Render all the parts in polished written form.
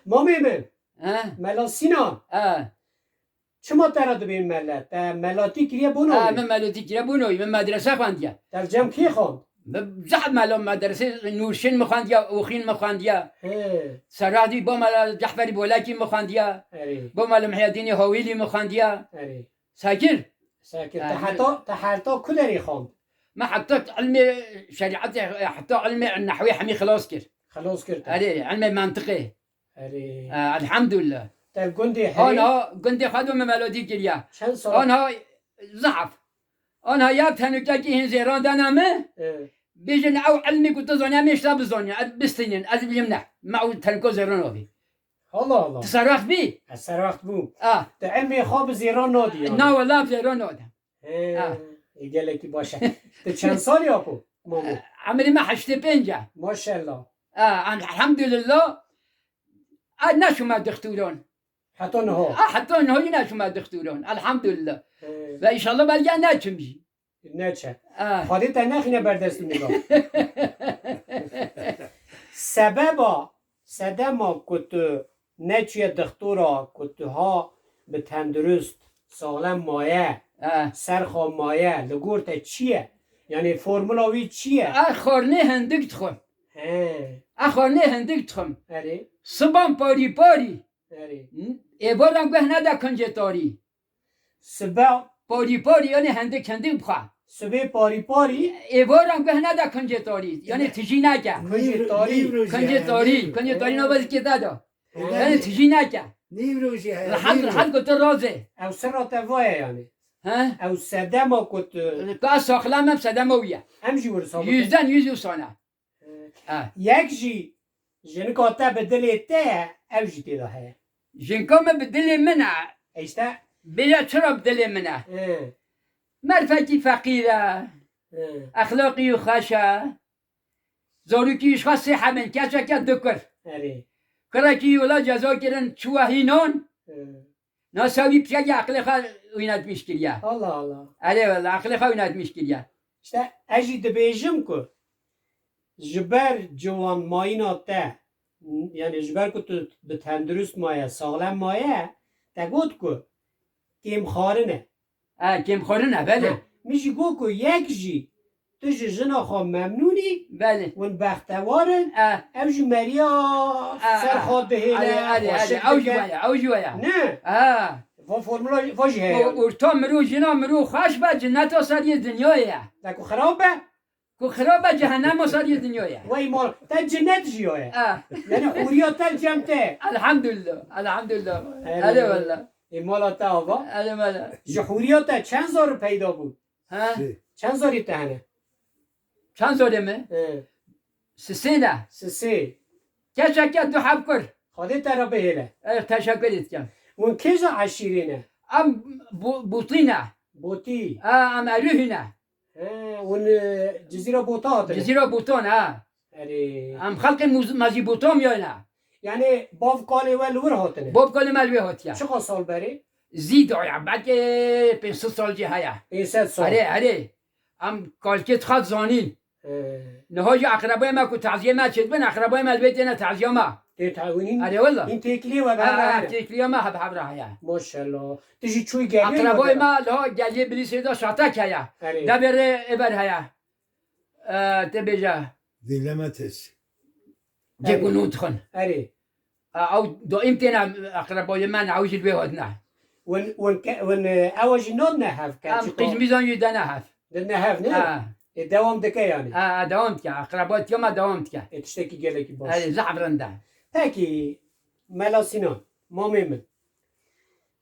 مامی من ها ملا سینان چما ترا دبین ملت ملاتی کریه بونو من ملوتی کیا بونوی من مدرسه خواندیا در جمع کی خوند زحد ملام مدرسه نورشین مخواندیا اوخین مخواندیا سرادی با ملا جعفری بولاکی مخواندیا اری با ملا محی الدین هویلی مخواندیا اری ساکر ساکر تحتا کدری خوند ما حتى علم شريعة حتى علم النحوي حمي خلاص كر خلاص کرد علي علم منطقي اری الحمد لله در گندی هری انا كنت خدوم ملودي كريا چند سال انا ضعف انا يا تنوكي هن زيران دانامه بيجن او علمي كنت زوني مش لا بزوني بستنين از بيمنع معو تنكو زيران اوبي الله الله تصرف بي اثر وقت بو اه در علمی خواب زیران نادی نا والله زيران اودا گله کی باشه تو چند سالی آپو مامو عمري ما حشت بنجا ماشاءالله الحمد لله نشو ما دختورون حتی نه حتى انه نشو ما دختورون الحمد لله وان شاء الله بلجا نچمشي نه چه خودی تا نخینه بردست نگاه سببا کت نچیه دختورا کت ها به تندرست سالم مایه سرخا مایه لگورت چیه یعنی فرمولاوی چیه خورنه هندک تخم ها خورنه هندک تخم اری صبام پاری پاری اری ایبارم گه نده کنجه تاری سبا پاری پاری یعنی هندک هندک بخوا سبه پاری پاری ایبارم گه نده کنجه تاری یعنی تجی نکه کنجه تاری نباید که دادا یعنی تجی نکه نیم روزی هست لحد گفت رازه او سرات وایه یعنی ها او سدما کت که ساخلم هم صدمویه همجی ورسابه yüzden سانه یک جی جنکاتا به دلیته او جی تیدا هه جنکام به دل منه ایستا بیا چرا به دل منه مرفتی فقیره اخلاقی و خشه زاروکیش خاصی همین کچه که دکر اری کرکی ولا جزا کرن چوهینان ناساوی پیش عقل خوا وینات میشکریه الله الله آره والله عقل خوا وینات میشکریه işte eji dibêjim ku ji ber ciwan mayîna te yani ji ber ku tu bi tendurist maye saxlem maye te got ku kêmxwarin e کم خورنه بله min jî got ku yek jî tu ji jina xwe memnûnî بله win bextewarin ev jî meriya ser xwe dihêle او جوایا او جوایا ne va formula va jî heye و تو مرو جنا مرو خوش به جنت و سر یه دنیایه te ku xerab be کو خراب جهنم و سر یه دنیایه wey mal te cennet jî ye yani huriya te cem te الحمد لله الحمد لله آره والله mala te ava آره والله ji huriya te çend zar peyda bû ها çend zarî te hene چند سالمه سه نه sê کشکه دو حب کر xwedê te re bihêle تشکر اتکم wan kêja eşîrê ne ام بوطینه botî ام اروهینه wan cizîra bota hatine جزیره بوتان ها erê ام خلق مازی بوتام یا نه yani bav kalê we li wir hatine باب کل ملوی هاتیا çiqa sal berê زید آیا بعد که 500 سال جه هیا 500 sal آره آره ام کالکت خط زانین نهاج اقربای ما کو تعزیه ما چید بن اقربای ما البيت انا تعزیه ما tê tewînîn آره والله hîn têkilê we ber تکلیه ما حب راه هیا maşallah tu jî çûyî gelê اقربای ما لا گلی بلیسی دا شاتک هیا erê ده بره ابر هیا تبجا دیلمتش جگونون تخن erê او دائم تینا اقربای من عوج البيت نه wan ewa jî nad ne hev ام قزمیزان یدنه هف din ne hev ne devam dike yani دوام که اقربات یا ما دوام که tiştekî gelekî baş آره زعبرنده Peki Mela Sinan, mamê min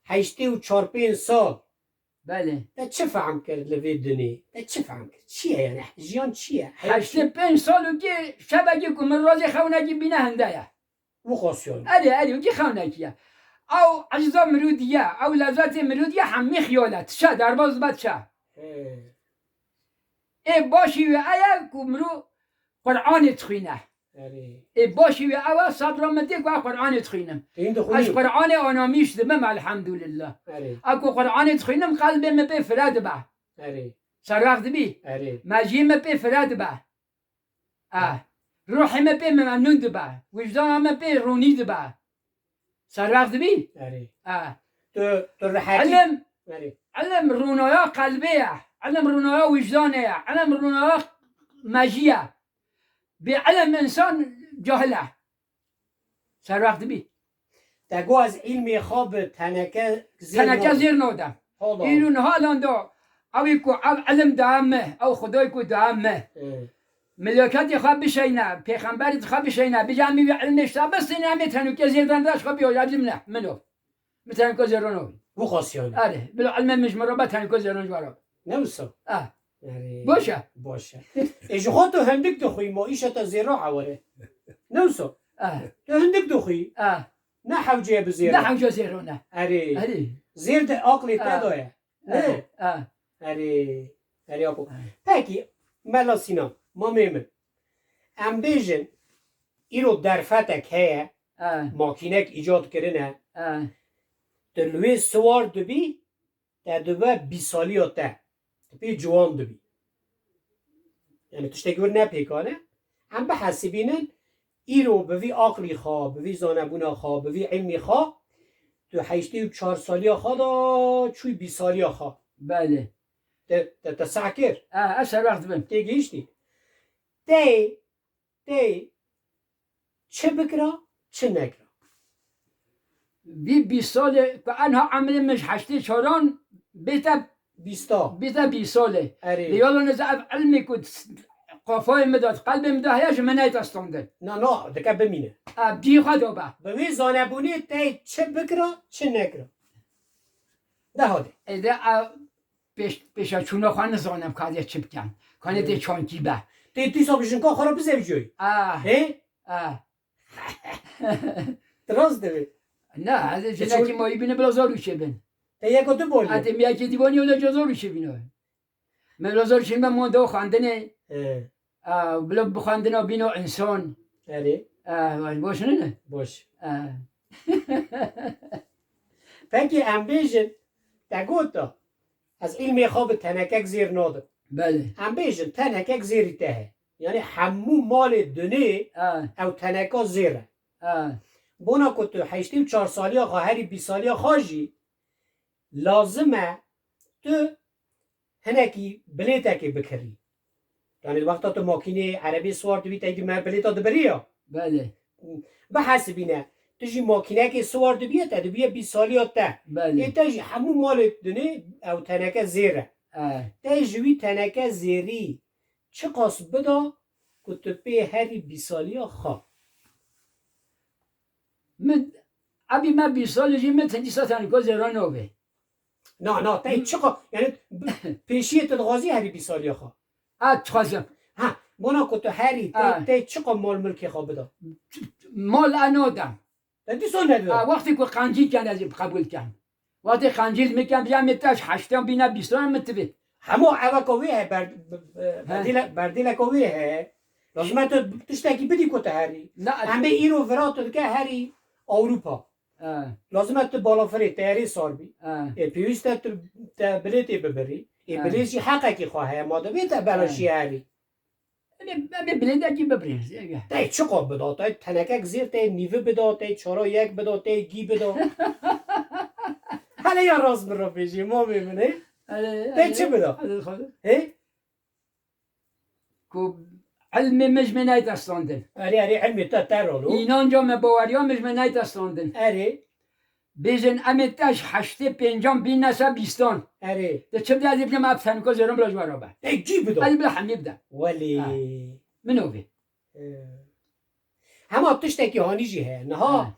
heştê û çar pênc sal بله te çi fehm kir li vê dinê? Te çi fehm kir? Çi ye yani? Jiyan çi ye? 85 سالو که شبکه که من رازی خونکی بینه هنده یا Vokasyon. آره آره که خونکیه او اجزا مرودیه او لذات مرودیه همی خیالت شه در باز بد شه ای باشی و ایا کمرو قرآن تخوینه ای باشی و ایا صدر مدی که قرآن تخوینم این اش دخونی. قرآن آنامیش دمم الحمدلله اره اکو قرآن تخوینم قلبم به فرد به اره سر وقت بی اره مجیم به فرد به روحم به ممنون به وجدانم به رونید به سر وقت بی اره آه. تو راحتی علم اره علم رونایا قلبیه علم رونایا وجدانه علم رونایا مجیه به علم انسان جاهله سر وقت بی تگو از علم خواب تنکه زیر تنکه ناد. زیر نودم حالا ایرون حالان دو اوی کو علم دامه او خدای کو دامه اه. ملکتی خواب بشینه پیغمبرت خواب بشینه بجامی علمش تا بس نمیتونو که زیر دندش خواب یا علم نه منو میتونم که زیر نو بو خاصیانه آره بلو علم مش مرا بتونم که زیر نو نوسا آه اره باشه باشه اجو تو هندک دخوی ما ایشا تا زیرا عواره نوسا آه تو هندک دخوی آه نه حوجه نه بزیرا حوجه زیر نه اره آره زیر ده عقلی آه. تدایه نه آه اره اره آبو پکی ملا سینا ما میمن ام بیجن ایرو در فتک هیه آه ماکینک ایجاد کرنه آه دلوی سوار دبی در دوه 20 سالی ته تپی جوان دبی یعنی تشتکی ور نپیکانه هم به حسبینن ایرو به وی عقلی خواه به وی زانبونا خواه به وی علمی خواه تو 84 سالی خواه دا چوی 20 سالی خواه بله تا سعکر سر وقت بم تی گیشتی تی چه بکرا چه نکرا بی 20 ساله که انها عمل مش هشتی چاران بیتا 20 20 ساله اره لیالا نزعف علمی کد قافای مداد قلب مداد هیاش منایت استانده نه دکه بمینه بی خدا با به وی زانبونی تی چه بکرا چه نکرا ده هاده ایده پیشا چونا خواه نزانم که از چی بکن کنه ده چانکی با تی سابشن که خراب بزیو جوی هی؟ درست دوی نه از جنکی مایی بینه بلازاروشه بین تی یکو تو بولی اتم یکی دیوانی اولا جازاروشه بینه من بلازاروشه بین مانده خواندنه بلا بخواندنه بینه انسان اره باشه نه باش پکی ام بیجن تگوتا از علم خواب تنکک زیر ناده بله ام بیجن تنکک زیری تهه یعنی همو مال دنه او تنکا زیره بونا که تو 84 سالی خواهری 20 سالی خواهی لازمه تو هنکی بلیتکی بکری یعنی وقتا تو ماکینه عربی سوار دوی تایی من بلیتا دبری یا بله به حسبینه تجی ماکینه که سوار دویه تا دویه 20 سالی ها ته بله تجی همو مال دنه او تنکه زیره تجوی تنکه زیری چه قاس بدا که تو پی هری 20 سالی ها خواه من ابي ما بيصلي جي من تندي ساتان كوز رانوبي نه تا چه قاس یعنی پیشی تدغازی هری 20 سالی ها خواه تخازم ها مونا که تو هری تا چه قاس مال ملکی خواه بدا مال انا دم دی سال نداد وقتی که قنجیل کن از قبول کن وقتی قنجیل میکن بیام میتاش هشتم بینا 20 متبه همو اوکاوی ہے بردیل کوی ہے لازم تو تشتکی بدی کوته هری نه همه ایرو فرات که هری اروپا لازم تو بالا فری تیاری سال بی پیوست تو بلیتی ببری بلیتی حقی خواه ماده بیت بلاشی هری ابي بلندا جي ببرين تای چه قاب بدا تای تنکک زیر تای نیوه بدا تای چارا یک بدا تای گی بدا حالا یا راست برا پیشی ما ببینه تای چه بدا هی کو علم مش منايت استاندن اری علمی تا ترالو اینان جا مباوریا مش منايت استاندن اری بیزن امتاش هشته پنجام بین نسا بیستان اری ده چه بده از ابن مبتن که زیرم بلاج برابر ای جی بدا از بلا هم یبدا ولی منو بی همه تشتکی هانی جی ہے نها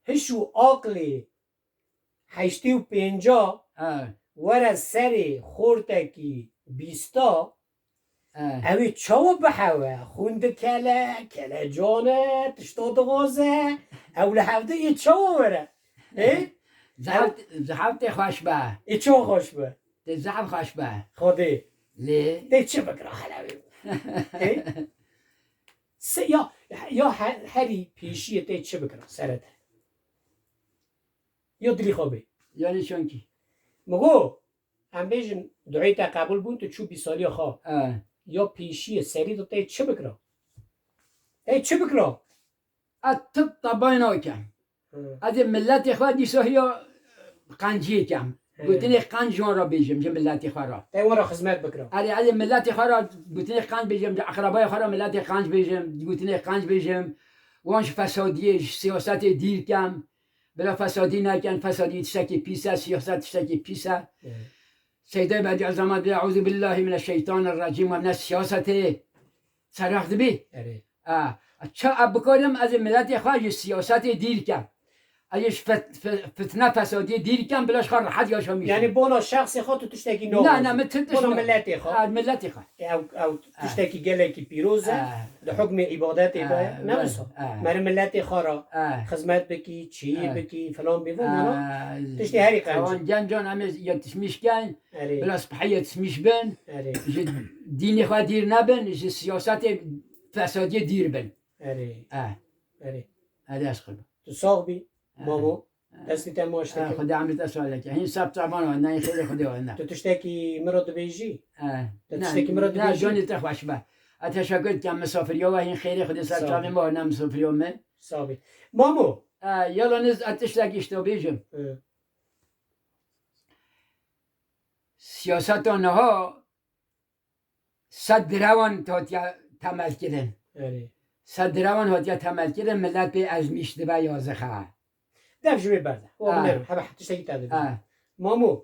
هشو عقلی 85 ور سری خورتکی 20 اوی چاو بحوه خوند کله جانه تشتا دغازه اول هفته یه چاو وره زحفت خوش به ای چاو خوش به ده زحف خوش به خوده لی ده چه بکره حلوی یا هری پیشی ده چه بکره سرت یا دلی خوابه یعنی چون کی مگو هم بیشن دعای تا قبول بون تو چو 20 سالی خواه یا پیشی سری تو چه بکره چه بکره ات طبعا ناکم از ملت خود دیسایی قنجی کم گوتنی قنج جان را بیجم جم ملت خود را ته ورا خدمت بکرا آره از ملت خود را گوتنی قنج بیجم اقربای خود را ملت قنج بیجم گوتنی قنج بیجم وانش فسادی سیاست دیر کم بلا فسادی نکن فسادی تشکی پیسه سیاست تشکی پیسه سیده بعدی از زمان بیا اعوذ بالله من الشیطان الرجیم و من سیاست سرخت بی اره چه بکارم از ملت خواهی سیاست دیر کم ایش فتنه فسادی دیر کم بلاش خواهر راحت یاشا میشه یعنی بونا شخصی خود تو تشتکی نو نه متن بونا ملتی خود ملت خواهی او تشتکی گله کی پیروزه ده حکم عبادت ایبایه نوسا مر ملت خورا خدمت بکی چی بکی فلان بیوون اونا تشتی هری قنج جان جان همه یا تسمیش کن اره بلاس بحیه تسمیش بن اره دینی خواه دیر نبن سیاست فسادی دیر بن اره اره هذا أسخن تو ساق بی مامو دستی تم ماشتکی خدا عملت أسألك هين سبت تعبان وأنا خير خدا وأنا تو تشتکی مرد بیجی تشتكي مرات لا جوني تخوش به أتشكرت كم مسافر يوم هين خير خدا سبت تعبان ما أنا مسافر يوم من ثابت مامو يلا نز أتشتكي اشتو بيجم سیاست آنها صد روان تاتیا تمل کردن اره صد روان هاتیا تمل کردن ملت به از میشته به یازخه دف جوی برده و نرم حبا تشتکی تاده مامو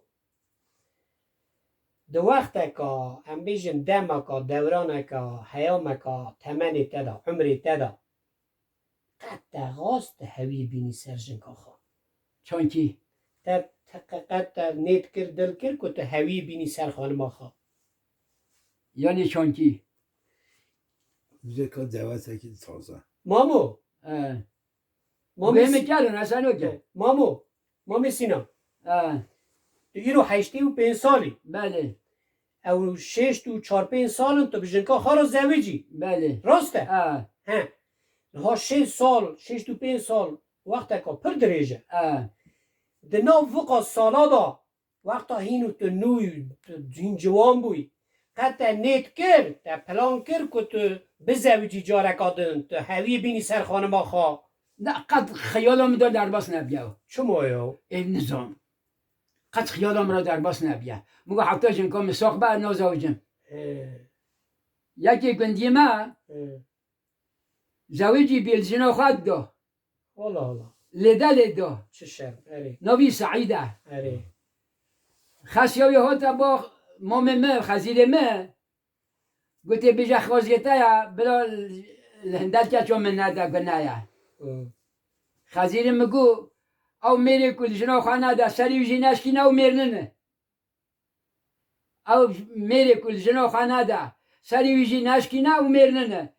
دو وقت که هم بیجن دم که دوران که حیام که تمنی تدا عمری تدا قد غاست هوی بینی سرجن که خواه چون کی قد نیت کر دل کر که تو هوی بینی سر خانم خواه یعنی چون کی روزه که دعوت که تازه مامو بهم کردن اصلا که مامی سینا تو ایرو 85 سالی بله او 6 تو 4 5 سالن تو بجنکا خارا زوجی بله راسته ها ها 6 سال 6 تو 5 سال وقتا که پر دریجه دنا فوق سالا دا وقتا هینو تو نوی این جوان بوی قد نیت کرد تا پلان کرد که تو بزوجی جارکادن تو هوی بینی سر خانم خواه نه قد خیالم دار در باس نبیه چما یا؟ این نظام قد خیالم را در باس نبیه مگه حتی جنکا مساق بر نازاوجم یکی گندی ما زوجی بیلزینا خود دا والا لده چه شرم اره نوی سعیده اره خسیوی هاتا با مام ما خزیر ما گوتی بیجا خوازیتا یا بلا هندل که چون من نده گنایا خزیر مگو او میره کل جنا خانه ده سری ویجی نشکی او میرنه او میره کل جنا خانه ده سری ویجی نشکی او میرنه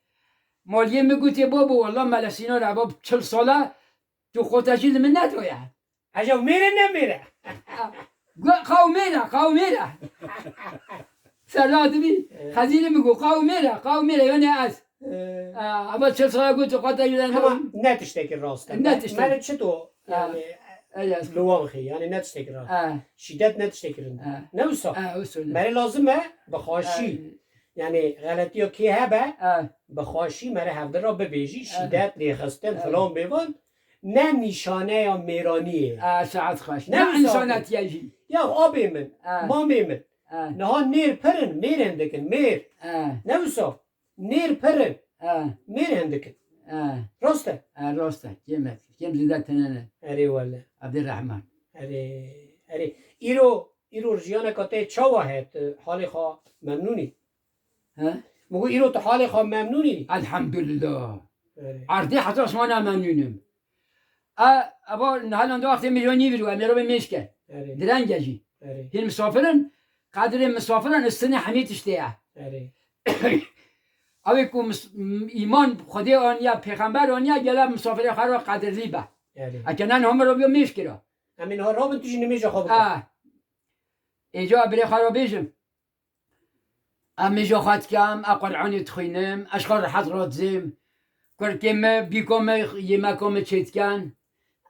مالیه مگو تی بابا والله ملسینا را باب 40 ساله تو خوتشید من ندویه عجب میره نمیره قاو میره سلات بی خزیر میگو قاو میره یعنی از اما 40 ساله گو تو خوتشید اما نتشتکی راسته نتشتکی. من چطور یعنی لوام خی یعنی نتشتکی راست شدت نتشتکی رند نوسا مره لازمه بخواشی یعنی غلطی ها که هبه بخواشی مره هفته را ببیجی شدت لیخستن فلان بیوان نه نشانه یا میرانیه ساعت خوش نه انسانت یجی یا آبی من مامی من نه ها نیر پرن میر هندکن میر نوسا نیر پرن میر هندکن راسته راسته کم زیده تننه اره والا عبدالرحمن اره ایرو رجیانه کاته چاوه هست حال خواه ممنونی مگو ایرو تو حال خواه ممنونی الحمدلله عرضی حتی اسمانا ممنونم ابا نهالان دو وقتی میجانی بیرو امیرو به میشکه درنگه جی هین مسافرن قدر مسافرن استنه حمید اشتیه اوی که ایمان خدا آنیا پیغمبر آنیا گله مسافر خرا قدر لیبه اکنن همه رو بیا میشکره همین ها را توش نمیشه خواب ایجا بری خرا بیجم امیجا خواهد کم قرآنی تخوینم اشخار راحت را دزیم کرکم بیکم یمکم چیتکن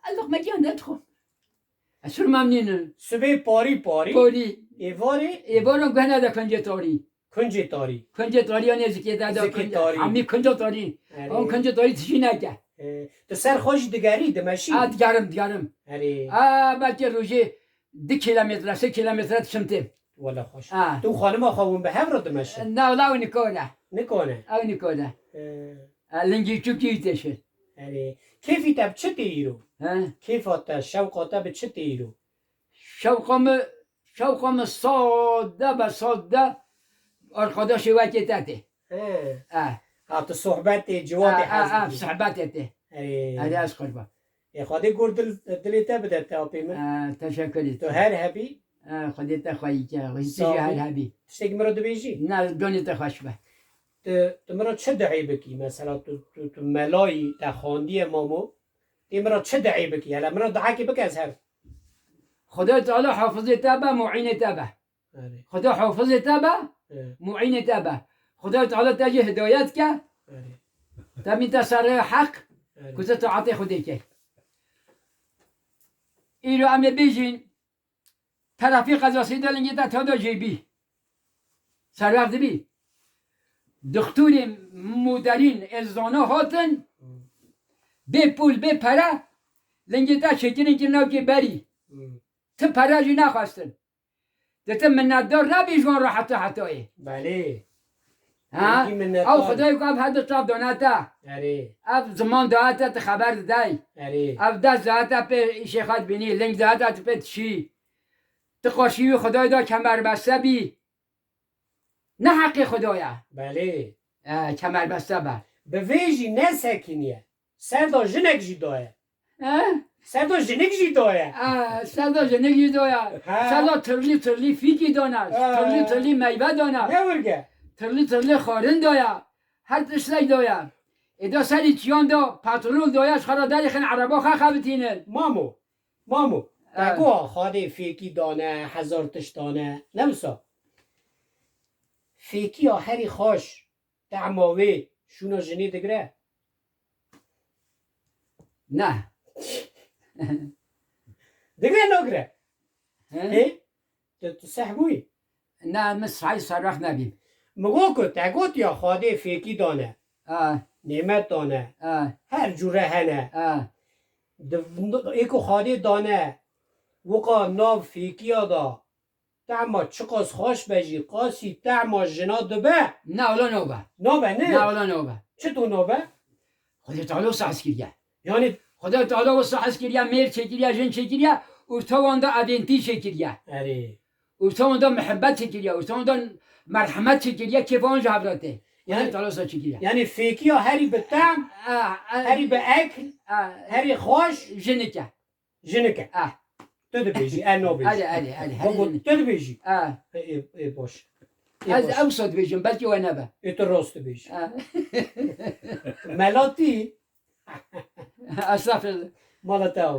اللق مکان ندخون اسر ممنینم سبه پاری ایوارم گهنه ده کنجه تاری کنجه تاری آنی زکی دادا همی کنجه تاری آن کنجه تاری تشی نکه تو سر خوش دگری دمشی دیگرم اری بلکه روزی 2 کیلومتر 3 کیلومتر شمتیم والا خوش آه. تو خانم خواهون به هفر دمشی نه لا او نکنه نکنه او نکنه لنگی چوکی تشل اری کیفی تب چه تیرو ها کیفاتا شوقاتا به چه تیرو شوقم ساده به ساده arkadaşı vakitati. تو صحبت جواد حزب صحبتati. هذا أشكر بقى. يا خدي قول دليتا بدأت تابيما تشكر. تو هر هبي خديت خواهی که تجي صافي. هل هبي. تشتكي مرة دبيجي نه دوني تخش به. تو مرة چه دعی بکی مثلا تو ملای تخاندی مامو تی مرة چه دعی بکی هلا مرة دعا کی بک از هر خدا تعالى حافظ تابع معين تابع. خدا حافظ تابع معين تابع. خدا تعالى تجي هدايات که تامين تسرع حق كنت تعطي خديك. إيرو أمي بيجين طرفي قضا سيدا لنجي تا جيبي. سرعت بي. دکتر مدرین ازدانه هاتن به پول به پره لنگی تا شکرین که نو که بری تو پره جی نخواستن دیتا منتدار نبی جوان را حتی بله او خدای که اب حد صاف دانتا اره اب زمان داتا تا خبر دای اره اب دست داتا پی شیخات بینی لنگ داتا تا پی تشی تو قاشیوی خدای دا کمر بسته بی نه حق خدایا بله کمر بسته با به ویجی نه سکنیه سر دا جنک جی دایه سر دا جنک جی دایه سردا جنگی دویا سردا ترلی فیکی دانش ترلی میوه دانش نه ورگه ترلی خارن دویا هر تشتی دویا ادا سری چیان دا پاترول دویاش خرا داری خن عربا خبتینن مامو تگو خاده فیکی دانه هزار تش دانه نمسا فیکی ها هری خوش تعماوی شونا جنی دگره نه دگره نگره تو سحبوی نه مسعی صرخ نبیم مگو که تگوت یا خاده فیکی دانه نعمت دانه هر جوره هنه ایکو خاده دانه وقا ناو فیکی ها دا تعما چقاس خوش بجی قاسی تعما جنا دبه نه اولا نوبه نابه نه نه اولا نوبه چطور نابه؟ خدا تعالی سعس کریه یعنی خدا تعالی سعس کریه میر چکریه جن چکریه ارتواندا ادینتی چکریه اره ارتواندا محبت چکریه ارتواندا مرحمت چکریه کیفان جبراته یعنی تعالی سعس چکریه یعنی فیکی ها هری به طعم هری به اکل هری خوش جنکه جنکه تو ده بیجی انا بیجی بابا تو ده بیجی ای باش از اوسط بیجم بلکه و نبه ای تو راست بیجی ملاتی استغفر مالا